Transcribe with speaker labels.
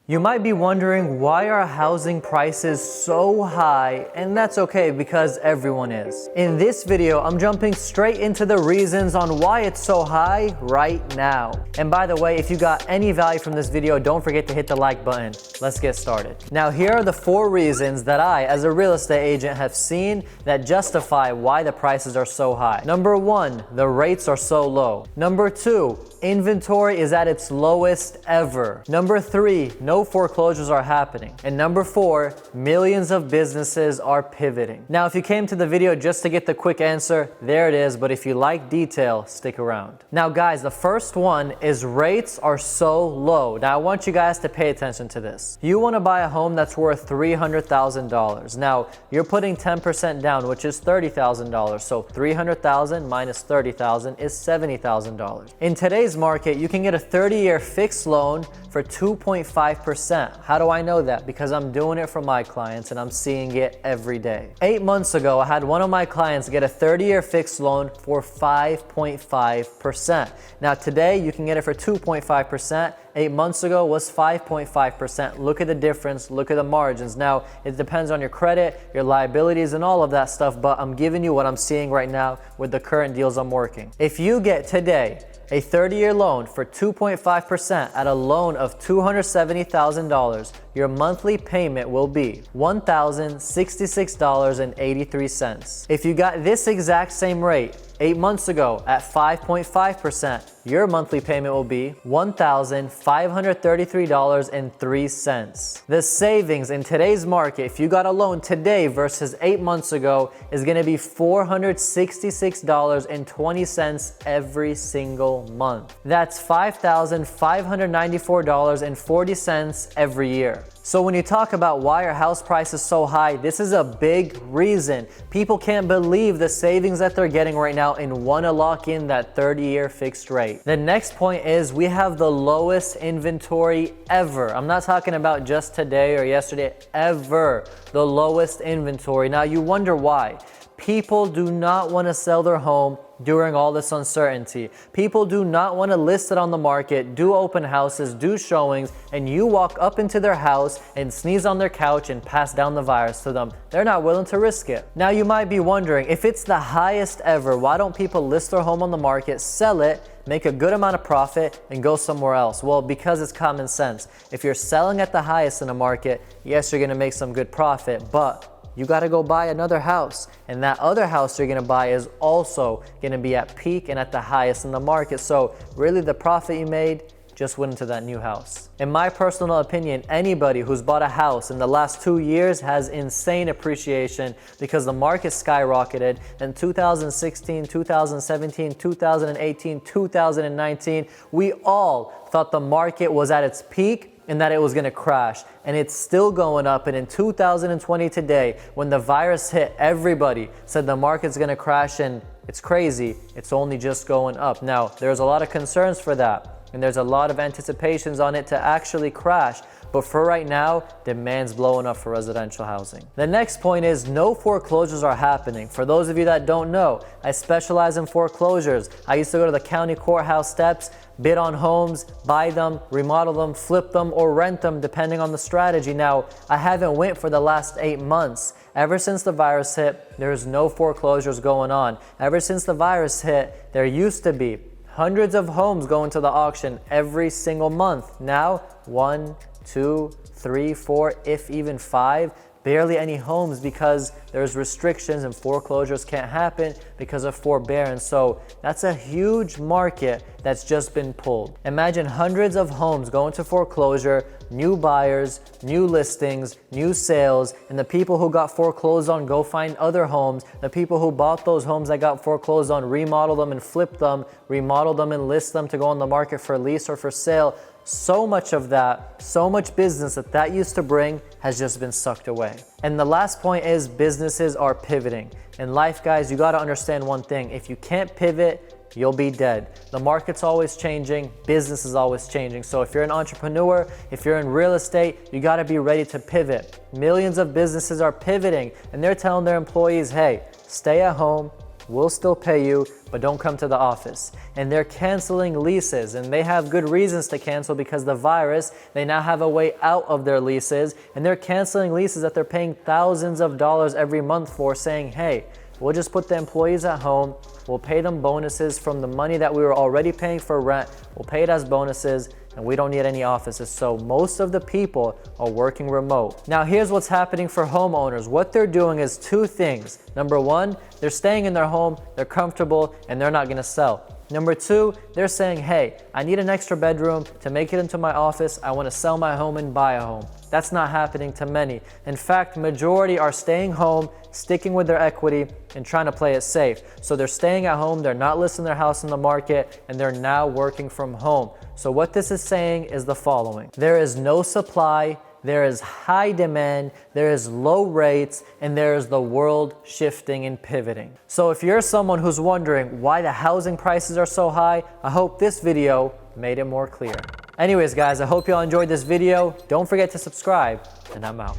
Speaker 1: You might be wondering, why are housing prices so high? And that's okay, because everyone is. In this video, I'm jumping straight into the reasons on why it's so high right now. And by the way, if you got any value from this video, don't forget to hit the like button. Let's get started. Now, here are the 4 reasons that I, as a real estate agent, have seen that justify why the prices are so high. Number 1, the rates are so low. Number 2, inventory is at its lowest ever. Number 3, no foreclosures are happening. And number 4, millions of businesses are pivoting. Now, if you came to the video just to get the quick answer, there it is. But if you like detail, stick around. Now, guys, the first one is rates are so low. Now, I want you guys to pay attention to this. You want to buy a home that's worth $300,000. Now, you're putting 10% down, which is $30,000. So $300,000 minus $30,000 is $70,000. In today's market, you can get a 30-year fixed loan for 2.5%. How do I know that? Because I'm doing it for my clients and I'm seeing it every day. 8 months ago, I had one of my clients get a 30-year fixed loan for 5.5%. Now today, you can get it for 2.5%. 8 months ago was 5.5%. Look at the difference, look at the margins. Now, it depends on your credit, your liabilities, and all of that stuff, but I'm giving you what I'm seeing right now with the current deals I'm working. If you get today a 30-year loan for 2.5% at a loan of $270,000, your monthly payment will be $1,066.83. If you got this exact same rate 8 months ago at 5.5%, your monthly payment will be $1,533.03. The savings in today's market, if you got a loan today versus 8 months ago, is going to be $466.20 every single month. That's $5,594.40 every year. So when you talk about why are house prices so high, this is a big reason. People can't believe the savings that they're getting right now and want to lock in that 30-year fixed rate. The next point is we have the lowest inventory ever. I'm not talking about just today or yesterday, ever. The lowest inventory. Now you wonder why. People do not want to sell their home during all this uncertainty. People do not want to list it on the market, do open houses, do showings, and you walk up into their house and sneeze on their couch and pass down the virus to them. They're not willing to risk it. Now you might be wondering, if it's the highest ever, why don't people list their home on the market, sell it, make a good amount of profit, and go somewhere else? Well, because it's common sense. If you're selling at the highest in the market, yes, you're going to make some good profit, but you got to go buy another house. And that other house you're going to buy is also going to be at peak and at the highest in the market. So really the profit you made just went into that new house. In my personal opinion, anybody who's bought a house in the last 2 years has insane appreciation because the market skyrocketed. In 2016, 2017, 2018, 2019, we all thought the market was at its peak and that it was going to crash, and it's still going up. And in 2020 today, when the virus hit, everybody said the market's going to crash, and it's crazy. It's only just going up. Now, there's a lot of concerns for that, and there's a lot of anticipations on it to actually crash. But for right now, demand's blowing up for residential housing. The next point is no foreclosures are happening. For those of you that don't know, I specialize in foreclosures. I used to go to the county courthouse steps, bid on homes, buy them, remodel them, flip them, or rent them, depending on the strategy. Now, I haven't went for the last 8 months. Ever since the virus hit, there's no foreclosures going on. Ever since the virus hit, there used to be hundreds of homes going to the auction every single month. Now, 1, 2, 3, 4, if even 5, barely any homes because there's restrictions and foreclosures can't happen because of forbearance. So that's a huge market that's just been pulled. Imagine hundreds of homes going to foreclosure, new buyers, new listings, new sales, and the people who got foreclosed on go find other homes. The people who bought those homes that got foreclosed on remodel them and flip them, remodel them and list them to go on the market for lease or for sale. So much of that, so much business that used to bring has just been sucked away. And the last point is businesses are pivoting. In life, guys, you got to understand one thing. If you can't pivot, you'll be dead. The market's always changing, business is always changing. So if you're an entrepreneur, if you're in real estate, you got to be ready to pivot. Millions of businesses are pivoting and they're telling their employees, hey, stay at home, we'll still pay you, but don't come to the office. And they're canceling leases, and they have good reasons to cancel because the virus. They now have a way out of their leases, and they're canceling leases that they're paying thousands of dollars every month for, saying, hey, we'll just put the employees at home, we'll pay them bonuses from the money that we were already paying for rent, we'll pay it as bonuses, and we don't need any offices. So most of the people are working remote. Now here's what's happening for homeowners. What they're doing is two things. Number one, they're staying in their home, they're comfortable, and they're not gonna sell. Number two, they're saying, hey, I need an extra bedroom to make it into my office. I wanna sell my home and buy a home. That's not happening to many. In fact, majority are staying home, sticking with their equity, and trying to play it safe. So they're staying at home, they're not listing their house in the market, and they're now working from home. So what this is saying is the following. There is no supply, there is high demand, there is low rates, and there is the world shifting and pivoting. So if you're someone who's wondering why the housing prices are so high, I hope this video made it more clear. Anyways guys, I hope y'all enjoyed this video. Don't forget to subscribe, and I'm out.